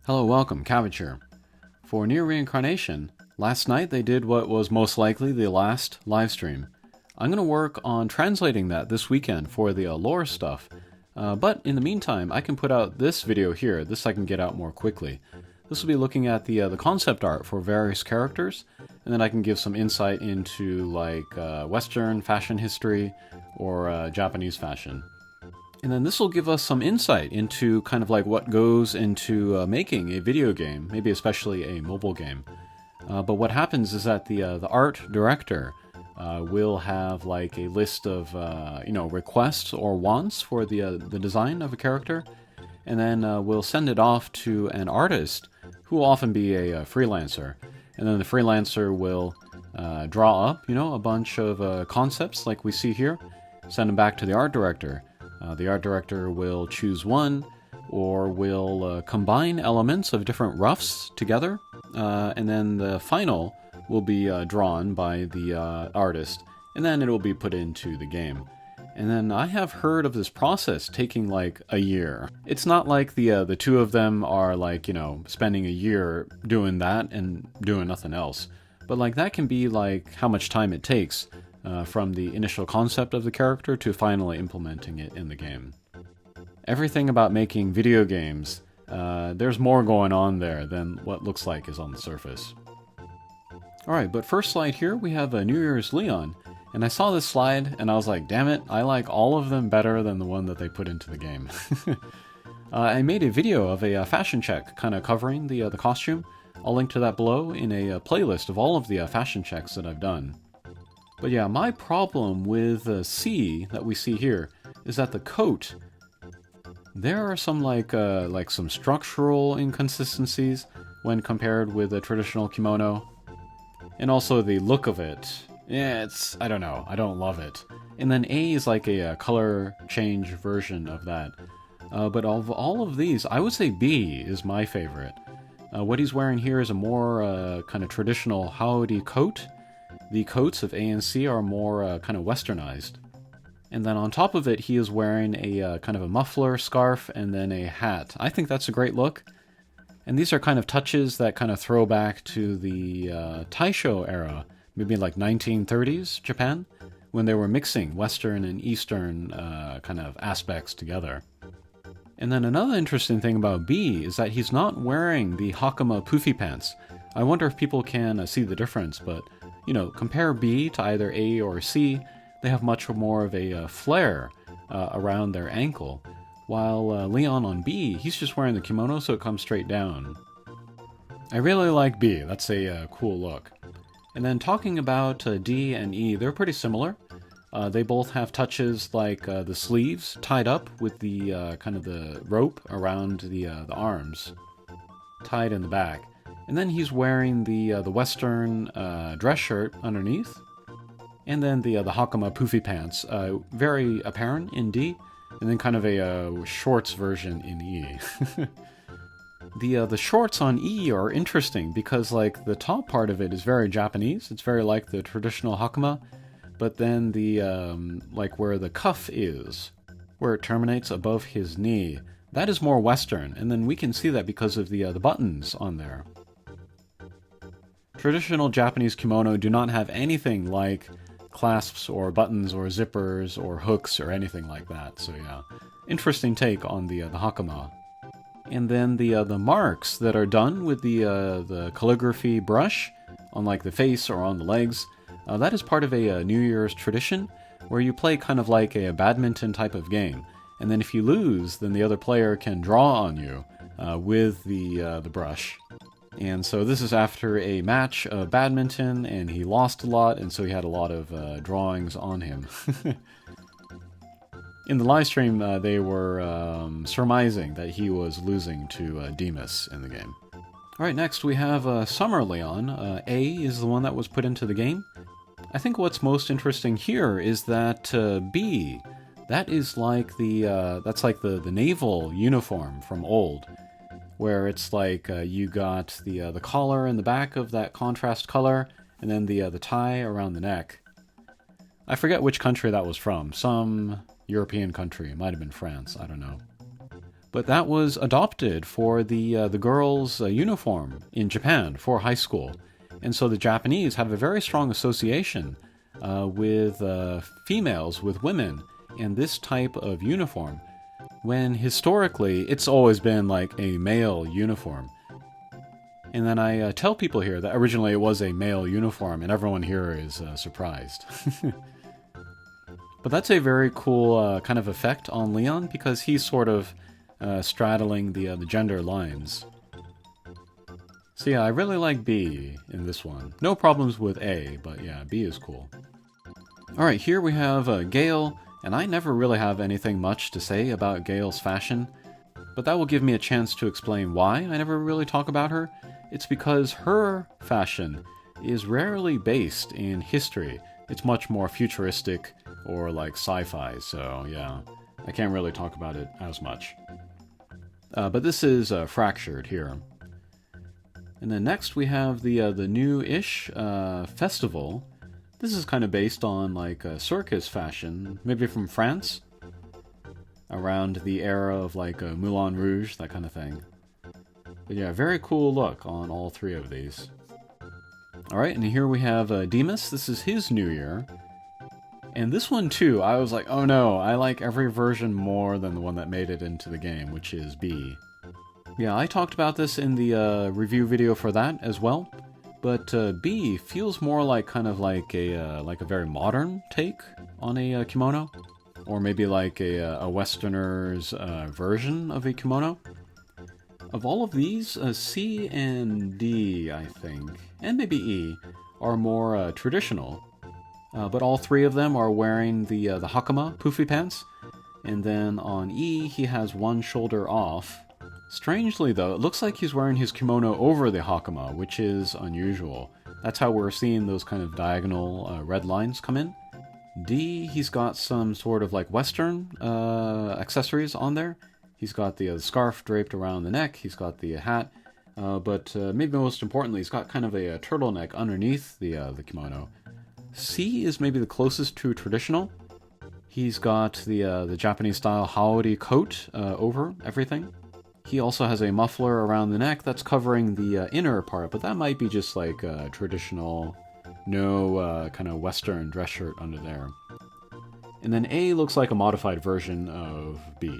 Hello, welcome, Cabbage here. For Nier Reincarnation, last night they did what was most likely the last live stream. I'm going to work on translating that this weekend for the lore stuff, but in the meantime I can put out this video here. This I can get out more quickly. This will be looking at the concept art for various characters, and then I can give some insight into like Western fashion history or Japanese fashion. And then this will give us some insight into kind of like what goes into making a video game, maybe especially a mobile game. But what happens is that the art director will have like a list of requests or wants for the design of a character, and then we'll send it off to an artist who will often be a freelancer, and then the freelancer will draw up a bunch of concepts like we see here, send them back to the art director. The art director will choose one, or will combine elements of different roughs together, and then the final will be drawn by the artist, and then it will be put into the game. And then I have heard of this process taking like a year. It's not like the two of them are like, spending a year doing that and doing nothing else. But like that can be like how much time it takes from the initial concept of the character to finally implementing it in the game. Everything about making video games, there's more going on there than what looks like is on the surface. Alright, but first slide here, we have a New Year's Leon, and I saw this slide and I was like, damn it, I like all of them better than the one that they put into the game. I made a video of a fashion check kind of covering the costume. I'll link to that below in a playlist of all of the fashion checks that I've done. But yeah, my problem with C that we see here is that the coat, there are some like some structural inconsistencies when compared with a traditional kimono, and also the look of it. Yeah, I don't know, I don't love it. And then A is like a color change version of that. But of all of these, I would say B is my favorite. What he's wearing here is a more kind of traditional howdy coat. The coats of A and C are more kind of westernized. And then on top of it, he is wearing a kind of a muffler, scarf, and then a hat. I think that's a great look. And these are kind of touches that kind of throw back to the Taisho era, maybe like 1930s Japan, when they were mixing Western and Eastern kind of aspects together. And then another interesting thing about B is that he's not wearing the Hakama poofy pants. I wonder if people can see the difference, but compare B to either A or C, they have much more of a flare around their ankle, while Leon on B, he's just wearing the kimono so it comes straight down. I really like B, that's a cool look. And then talking about D and E, they're pretty similar. They both have touches like the sleeves tied up with the kind of the rope around the arms, tied in the back. And then he's wearing the Western dress shirt underneath, and then the Hakama poofy pants, very apparent in D, and then kind of a shorts version in E. The shorts on E are interesting because like the top part of it is very Japanese. It's very like the traditional Hakama, but then the like where the cuff is, where it terminates above his knee, that is more Western, and then we can see that because of the buttons on there. Traditional Japanese kimono do not have anything like clasps or buttons or zippers or hooks or anything like that. So yeah, interesting take on the hakama. And then the marks that are done with the calligraphy brush on like the face or on the legs, that is part of a New Year's tradition where you play kind of like a badminton type of game. And then if you lose, then the other player can draw on you with the brush. And so this is after a match of badminton, and he lost a lot, and so he had a lot of drawings on him. In the live stream, they were surmising that he was losing to Demas in the game. Alright, next we have Summer Leon. A is the one that was put into the game. I think what's most interesting here is that B, that is like that's like the naval uniform from old, where it's like you got the collar in the back of that contrast color, and then the tie around the neck. I forget which country that was from. Some European country. It might have been France. I don't know. but that was adopted for the girls' uniform in Japan for high school. And so the Japanese have a very strong association with females, with women, and this type of uniform, when historically it's always been like a male uniform. And then I tell people here that originally it was a male uniform, and everyone here is surprised. But that's a very cool kind of effect on Leon, because he's sort of straddling the gender lines. So yeah, I really like B in this one. No problems with A, but yeah, B is cool. Alright, here we have Gale, and I never really have anything much to say about Gale's fashion, but that will give me a chance to explain why I never really talk about her. It's because her fashion is rarely based in history. It's much more futuristic or like sci-fi, so yeah, I can't really talk about it as much. But this is Fractured here. And then next we have the new-ish festival. This is kind of based on like circus fashion, maybe from France, around the era of like Moulin Rouge, that kind of thing. But yeah, very cool look on all three of these. Alright, and here we have Demas. This is his New Year. And this one too, I was like, oh no, I like every version more than the one that made it into the game, which is B. Yeah, I talked about this in the review video for that as well. But B feels more like kind of like a very modern take on a kimono. Or maybe like a Westerner's version of a kimono. Of all of these, C and D, I think, and maybe E, are more traditional. But all three of them are wearing the hakama, poofy pants. And then on E, he has one shoulder off. Strangely though, it looks like he's wearing his kimono over the hakama, which is unusual. That's how we're seeing those kind of diagonal red lines come in. D, he's got some sort of like Western accessories on there. He's got the scarf draped around the neck, he's got the hat, but maybe most importantly, he's got kind of a turtleneck underneath the kimono. C is maybe the closest to traditional. He's got the Japanese-style haori coat over everything. He also has a muffler around the neck that's covering the inner part, but that might be just like a traditional, no kind of Western dress shirt under there. And then A looks like a modified version of B.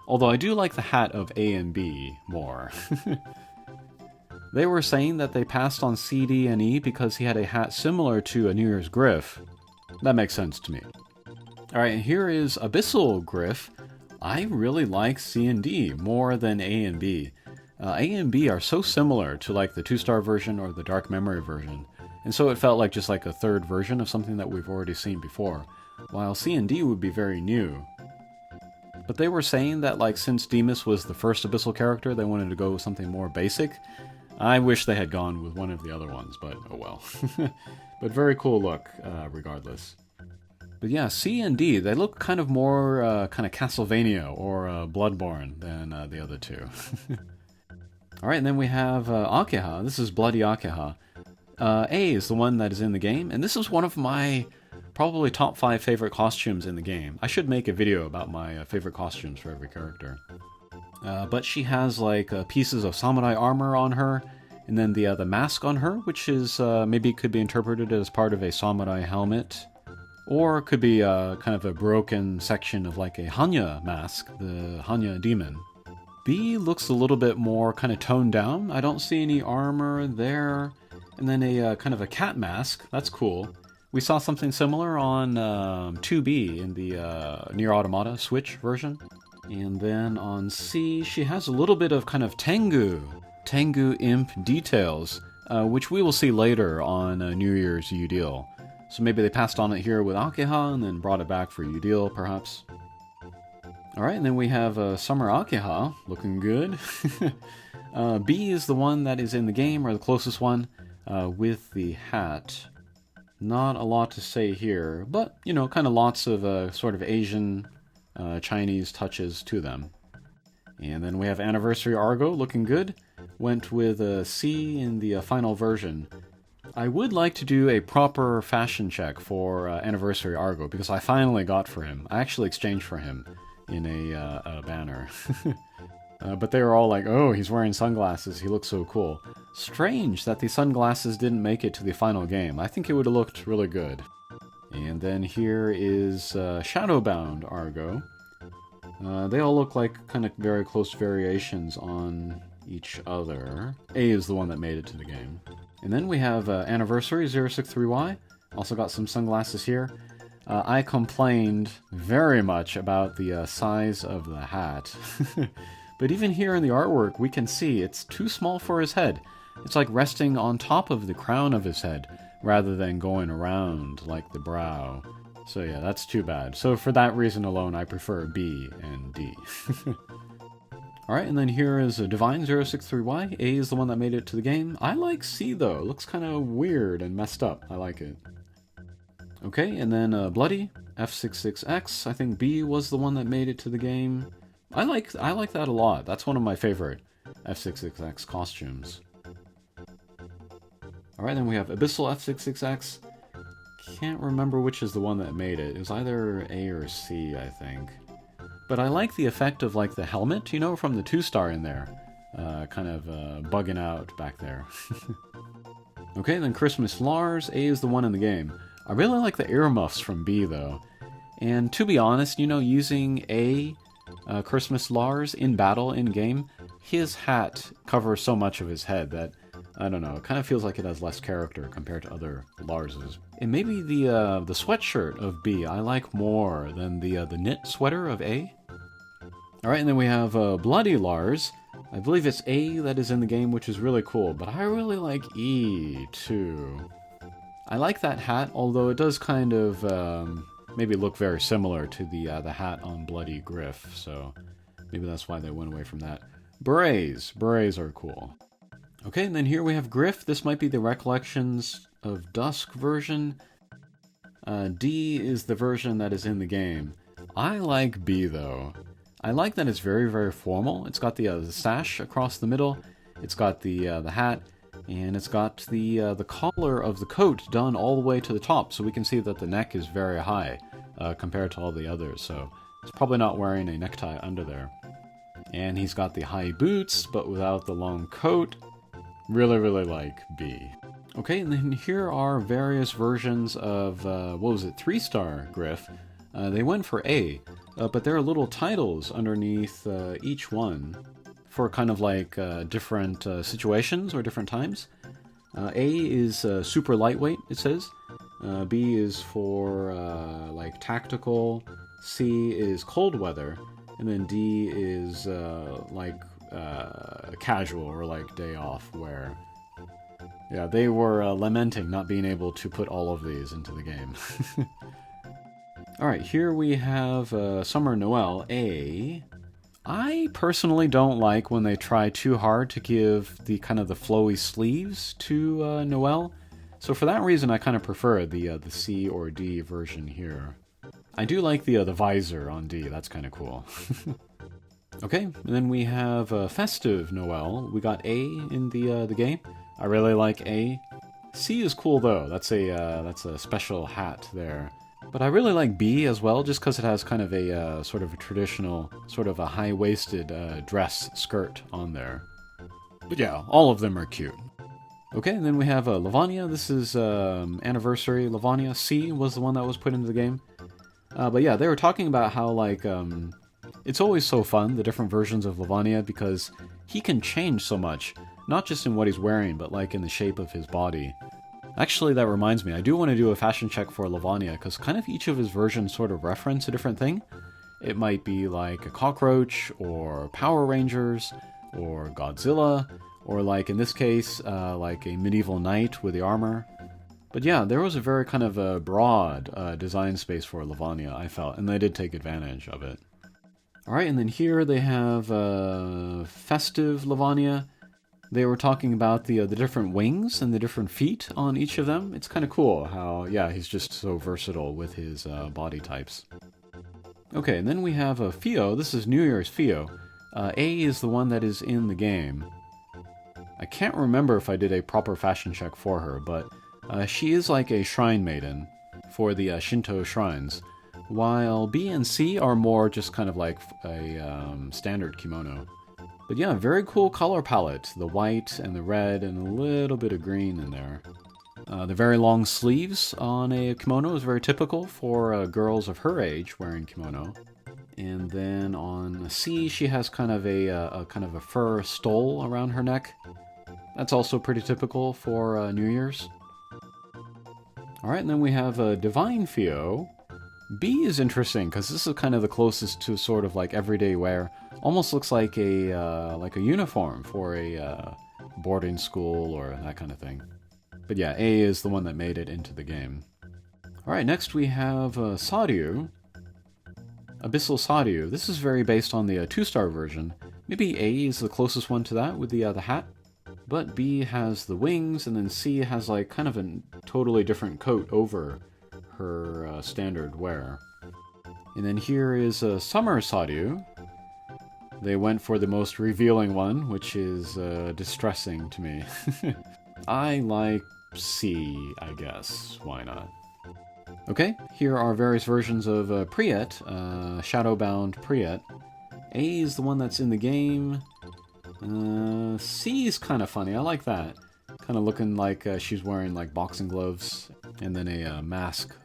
Although I do like the hat of A and B more. They were saying that they passed on C, D, and E because he had a hat similar to a Nier's Griff. That makes sense to me. Alright, and here is Abyssal Griff. I really like C and D more than A and B. A and B are so similar to like the 2-star version or the Dark Memory version, and so it felt like just like a third version of something that we've already seen before, while C and D would be very new. But they were saying that like since Demas was the first Abyssal character, they wanted to go with something more basic. I wish they had gone with one of the other ones, but oh well. But very cool look, regardless. But yeah, C and D, they look kind of more kind of Castlevania or Bloodborne than the other two. Alright, and then we have Akaha. This is Bloody Akaha. A is the one that is in the game, and this is one of my probably top 5 favorite costumes in the game. I should make a video about my favorite costumes for every character. But she has like pieces of samurai armor on her, and then the mask on her, which is maybe could be interpreted as part of a samurai helmet. Or it could be kind of a broken section of like a Hanya mask, the Hanya demon. B looks a little bit more kind of toned down. I don't see any armor there. And then a kind of a cat mask. That's cool. We saw something similar on 2B in the Nier Automata Switch version. And then on C, she has a little bit of kind of Tengu imp details, which we will see later on New Year's Udil. So maybe they passed on it here with Akaha and then brought it back for Udil, perhaps. Alright, and then we have Summer Akaha, looking good. B is the one that is in the game, or the closest one, with the hat. Not a lot to say here, but, you know, kind of lots of sort of Asian, Chinese touches to them. And then we have Anniversary Argo, looking good. Went with C in the final version. I would like to do a proper fashion check for Anniversary Argo, because I finally got for him. I actually exchanged for him in a banner. But they were all like, oh, he's wearing sunglasses, he looks so cool. Strange that the sunglasses didn't make it to the final game. I think it would have looked really good. And then here is Shadowbound Argo. They all look like kind of very close variations on each other. A is the one that made it to the game. And then we have Anniversary 063Y. Also got some sunglasses here. I complained very much about the size of the hat. But even here in the artwork, we can see it's too small for his head. It's like resting on top of the crown of his head, rather than going around like the brow. So yeah, that's too bad. So for that reason alone, I prefer B and D. Alright, and then here is a Divine 063Y. A is the one that made it to the game. I like C though. It looks kind of weird and messed up. I like it. Okay, and then Bloody F66X. I think B was the one that made it to the game. I like that a lot. That's one of my favorite F66X costumes. Alright, then we have Abyssal F66X. Can't remember which is the one that made it. It was either A or C, I think. But I like the effect of like the helmet, you know, from the 2-star in there. Kind of bugging out back there. Okay, then Christmas Lars. A is the one in the game. I really like the earmuffs from B, though. And to be honest, you know, using A, Christmas Lars in battle, in-game, his hat covers so much of his head that, I don't know, it kind of feels like it has less character compared to other Larses. And maybe the sweatshirt of B I like more than the knit sweater of A. Alright, and then we have Bloody Lars. I believe it's A that is in the game, which is really cool, but I really like E, too. I like that hat, although it does kind of maybe look very similar to the hat on Bloody Griff, so maybe that's why they went away from that. Berets. Berets are cool. Okay, and then here we have Griff. This might be the Recollections of Dusk version. D is the version that is in the game. I like B, though. I like that it's very, very formal. It's got the sash across the middle. It's got the hat. And it's got the collar of the coat done all the way to the top. So we can see that the neck is very high compared to all the others. So he's probably not wearing a necktie under there. And he's got the high boots, but without the long coat. Really, really like B. Okay, and then here are various versions of, 3-star Griff. They went for A, but there are little titles underneath each one for kind of like different situations or different times. A is super lightweight, it says. B is for like tactical. C is cold weather. And then D is casual or like day off wear. Yeah, they were lamenting not being able to put all of these into the game. Alright, here we have Summer Noel A. I personally don't like when they try too hard to give the kind of the flowy sleeves to Noel. So for that reason, I kind of prefer the C or D version here. I do like the visor on D. That's kind of cool. Okay, and then we have Festive Noel. We got A in the game. I really like A. C is cool though. That's a special hat there. But I really like B as well, just because it has kind of a sort of a traditional, sort of a high-waisted dress skirt on there. But yeah, all of them are cute. Okay, and then we have Lavania. This is Anniversary Lavania. C was the one that was put into the game. But yeah, they were talking about how, like, it's always so fun, the different versions of Lavania, because he can change so much. Not just in what he's wearing, but, like, in the shape of his body. Actually, that reminds me, I do want to do a fashion check for Lavania, because kind of each of his versions sort of reference a different thing. It might be like a cockroach, or Power Rangers, or Godzilla, or like, in this case, like a medieval knight with the armor. But yeah, there was a very kind of a broad design space for Lavania, I felt, and they did take advantage of it. Alright, and then here they have Festive Lavania. They were talking about the different wings and the different feet on each of them. It's kind of cool how, yeah, he's just so versatile with his body types. Okay, and then we have Fio. This is New Year's Fio. A is the one that is in the game. I can't remember if I did a proper fashion check for her, but she is like a shrine maiden for the Shinto shrines, while B and C are more just kind of like a standard kimono. But yeah, very cool color palette. The white and the red and a little bit of green in there. The very long sleeves on a kimono is very typical for girls of her age wearing kimono. And then on C, she has kind of a fur stole around her neck. That's also pretty typical for New Year's. All right, and then we have Divine Fio. B is interesting because this is kind of the closest to sort of like everyday wear. Almost looks like a uniform for a boarding school or that kind of thing. But yeah, A is the one that made it into the game. All right, next we have Sadu. Abyssal Sadu. This is very based on the 2-star version. Maybe A is the closest one to that with the hat. But B has the wings, and then C has like kind of a totally different coat over her standard wear. And then here is Summer Sadu. They went for the most revealing one, which is distressing to me. I like C, I guess. Why not? Okay, here are various versions of Priet, Shadowbound Priet. A is the one that's in the game. C is kind of funny. I like that. Kind of looking like she's wearing like boxing gloves and then a mask.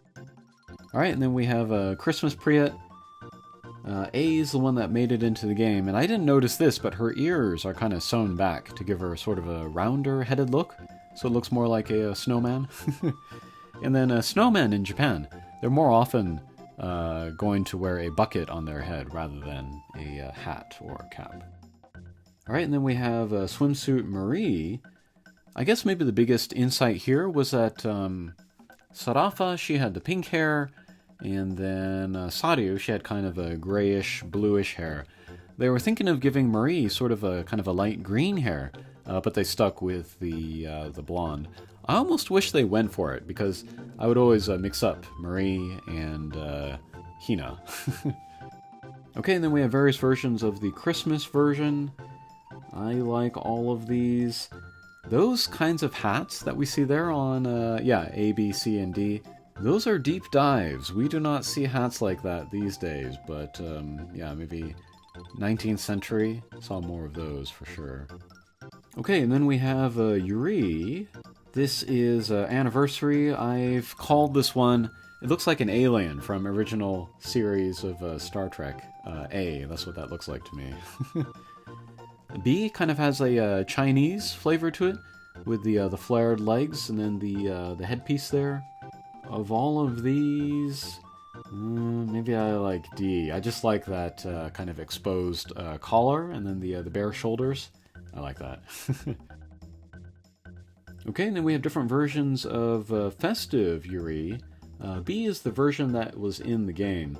Alright, and then we have Christmas Priet. A is the one that made it into the game, and I didn't notice this, but her ears are kind of sewn back to give her sort of a rounder headed look, so it looks more like a snowman. And then snowmen in Japan, they're more often going to wear a bucket on their head rather than a hat or a cap. Alright, and then we have Swimsuit Marie. I guess maybe the biggest insight here was that Sarafa, she had the pink hair, and then Sadu, she had kind of a grayish, bluish hair. They were thinking of giving Marie sort of a kind of a light green hair, but they stuck with the blonde. I almost wish they went for it, because I would always mix up Marie and Hina. Okay, and then we have various versions of the Christmas version. I like all of these. Those kinds of hats that we see there on, A, B, C, and D, those are deep dives. We do not see hats like that these days, but maybe 19th century saw more of those for sure. Okay, and then we have Yuri. This is Anniversary. I've called this one, it looks like an alien from original series of Star Trek. A, that's what that looks like to me. B kind of has a Chinese flavor to it, with the flared legs and then the headpiece there. Of all of these, maybe I like D. I just like that kind of exposed collar and then the bare shoulders. I like that. Okay, and then we have different versions of Festive Yuri. B is the version that was in the game.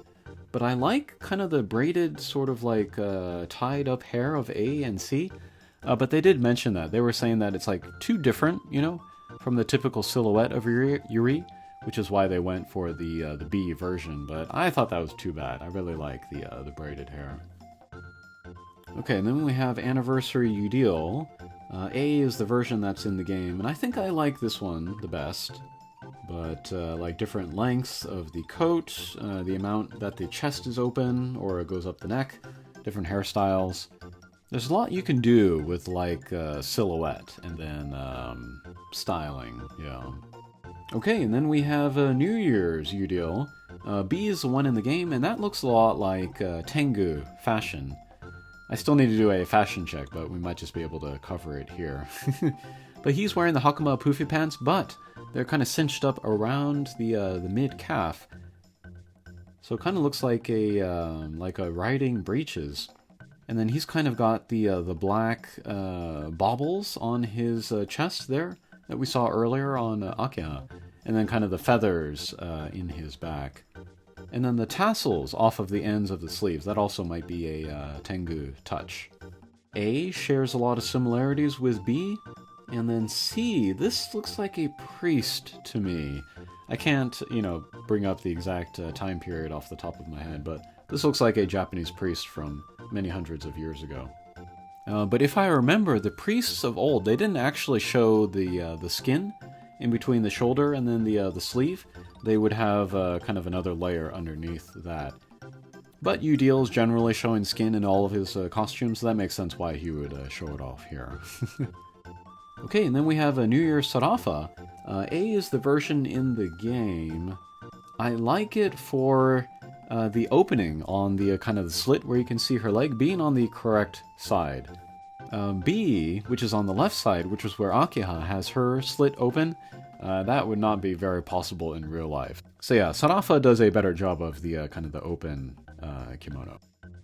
But I like kind of the braided, sort of like tied up hair of A and C. But they did mention that. They were saying that it's like too different, from the typical silhouette of Yuri, which is why they went for the B version. But I thought that was too bad. I really like the braided hair. Okay, and then we have Anniversary Udil. A is the version that's in the game, and I think I like this one the best. But like different lengths of the coat, the amount that the chest is open or it goes up the neck, different hairstyles. There's a lot you can do with like silhouette and then styling, yeah. Okay, and then we have New Year's Udil. B is the one in the game, and that looks a lot like Tengu fashion. I still need to do a fashion check, but we might just be able to cover it here. But he's wearing the Hakama poofy pants, but they're kind of cinched up around the mid-calf. So it kind of looks like a riding breeches. And then he's kind of got the black baubles on his chest there that we saw earlier on Akaha. And then kind of the feathers in his back. And then the tassels off of the ends of the sleeves. That also might be a Tengu touch. A shares a lot of similarities with B. And then C, this looks like a priest to me. I can't, bring up the exact time period off the top of my head, but this looks like a Japanese priest from many hundreds of years ago. But if I remember, the priests of old, they didn't actually show the skin in between the shoulder and then the sleeve. They would have kind of another layer underneath that. But UDL is generally showing skin in all of his costumes, so that makes sense why he would show it off here. Okay, and then we have a New Year's Sarafa. A is the version in the game. I like it for the opening on the kind of the slit where you can see her leg being on the correct side. B, which is on the left side, which is where Akaha has her slit open, that would not be very possible in real life. So yeah, Sarafa does a better job of the kind of the open kimono.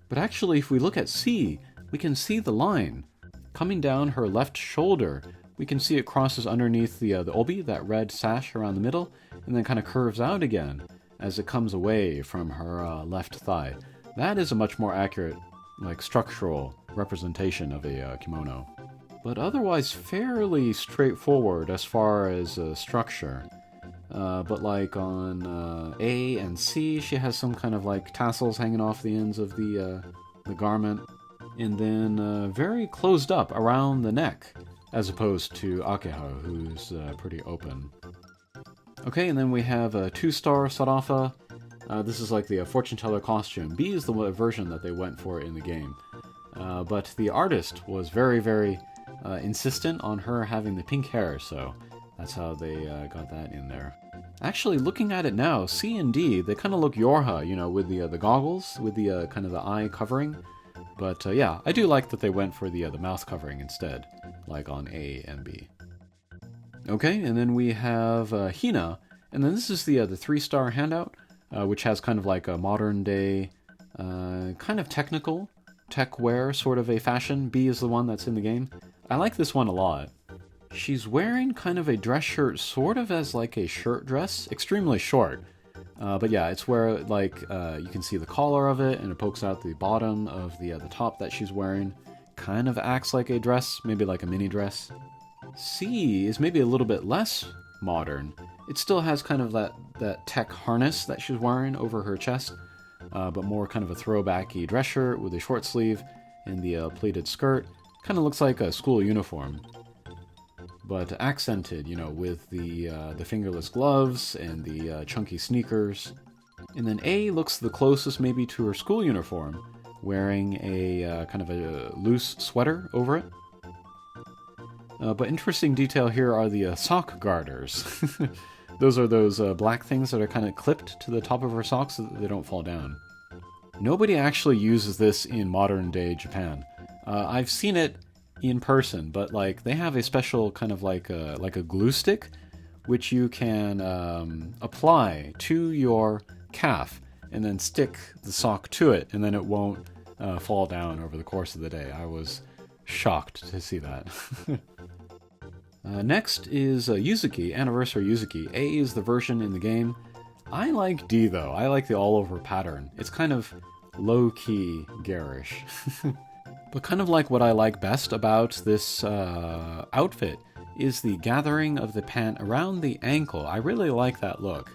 But actually, if we look at C, we can see the line coming down her left shoulder. We can see it crosses underneath the obi, that red sash around the middle, and then kind of curves out again as it comes away from her left thigh. That is a much more accurate, like, structural representation of a kimono. But otherwise fairly straightforward as far as structure. But like on A and C, she has some kind of like tassels hanging off the ends of the garment, and then very closed up around the neck, as opposed to Akaha, who's pretty open. Okay, and then we have a 2-star Sarafa. This is like the fortune teller costume. B is the version that they went for in the game. But the artist was very, very insistent on her having the pink hair, so that's how they got that in there. Actually, looking at it now, C and D, they kind of look Yorha, you know, with the goggles, with the kind of the eye covering. But yeah, I do like that they went for the mouth covering instead, like on A and B. Okay, and then we have Hina, and then this is the 3-star handout, which has kind of like a modern day, kind of technical, tech wear sort of a fashion. B is the one that's in the game. I like this one a lot. She's wearing kind of a dress shirt, sort of as like a shirt dress, extremely short. But yeah, it's where like you can see the collar of it, and it pokes out the bottom of the top that she's wearing. Kind of acts like a dress, maybe like a mini dress. C is maybe a little bit less modern. It still has kind of that tech harness that she's wearing over her chest, but more kind of a throwbacky dress shirt with a short sleeve and the pleated skirt. Kind of looks like a school uniform, but accented, you know, with the fingerless gloves and the chunky sneakers. And then A looks the closest maybe to her school uniform, wearing a kind of a loose sweater over it. But interesting detail here are the sock garters. Those are those black things that are kind of clipped to the top of her socks so that they don't fall down. Nobody actually uses this in modern day Japan. I've seen it in person, but like they have a special kind of like a glue stick, which you can apply to your calf and then stick the sock to it, and then it won't fall down over the course of the day. I was shocked to see that. Next is Yuzuki, Anniversary Yuzuki. A is the version in the game. I like D though. I like the all-over pattern. It's kind of low-key garish. But kind of like what I like best about this outfit is the gathering of the pant around the ankle. I really like that look.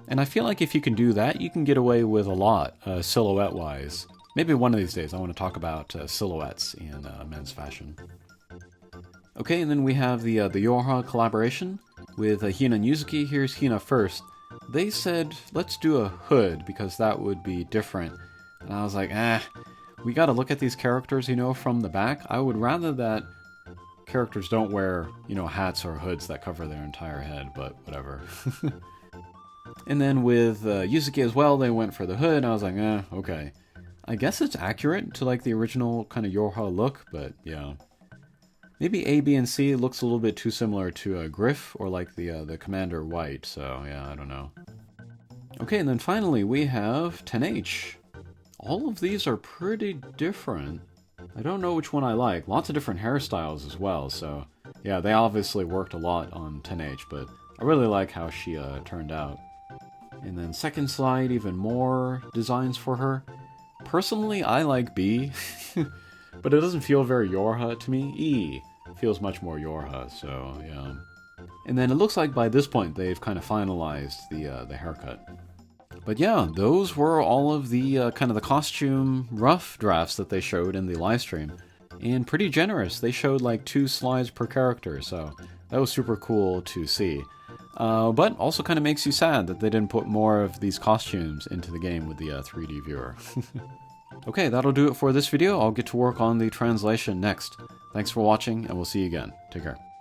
And I feel like if you can do that, you can get away with a lot, silhouette-wise. Maybe one of these days I want to talk about silhouettes in men's fashion. Okay, and then we have the Yorha collaboration with Hina and Yuzuki. Here's Hina first. They said, let's do a hood because that would be different. And I was like, we gotta look at these characters, you know, from the back. I would rather that characters don't wear, you know, hats or hoods that cover their entire head, but whatever. And then with Yuzuki as well, they went for the hood, and I was like, okay. I guess it's accurate to like the original kind of Yorha look, but yeah. Maybe A, B, and C looks a little bit too similar to Griff or like the Commander White, so yeah, I don't know. Okay, and then finally we have 10H. All of these are pretty different. I don't know which one I like. Lots of different hairstyles as well, so yeah, they obviously worked a lot on 10H, but I really like how she turned out. And then second slide, even more designs for her. Personally, I like B, but it doesn't feel very Yorha to me. E feels much more Yorha, so yeah. And then it looks like by this point they've kind of finalized the haircut. But yeah, those were all of the kind of the costume rough drafts that they showed in the live stream. And pretty generous. They showed like 2 slides per character, so that was super cool to see. But also kind of makes you sad that they didn't put more of these costumes into the game with the 3D viewer. Okay, that'll do it for this video. I'll get to work on the translation next. Thanks for watching, and we'll see you again. Take care.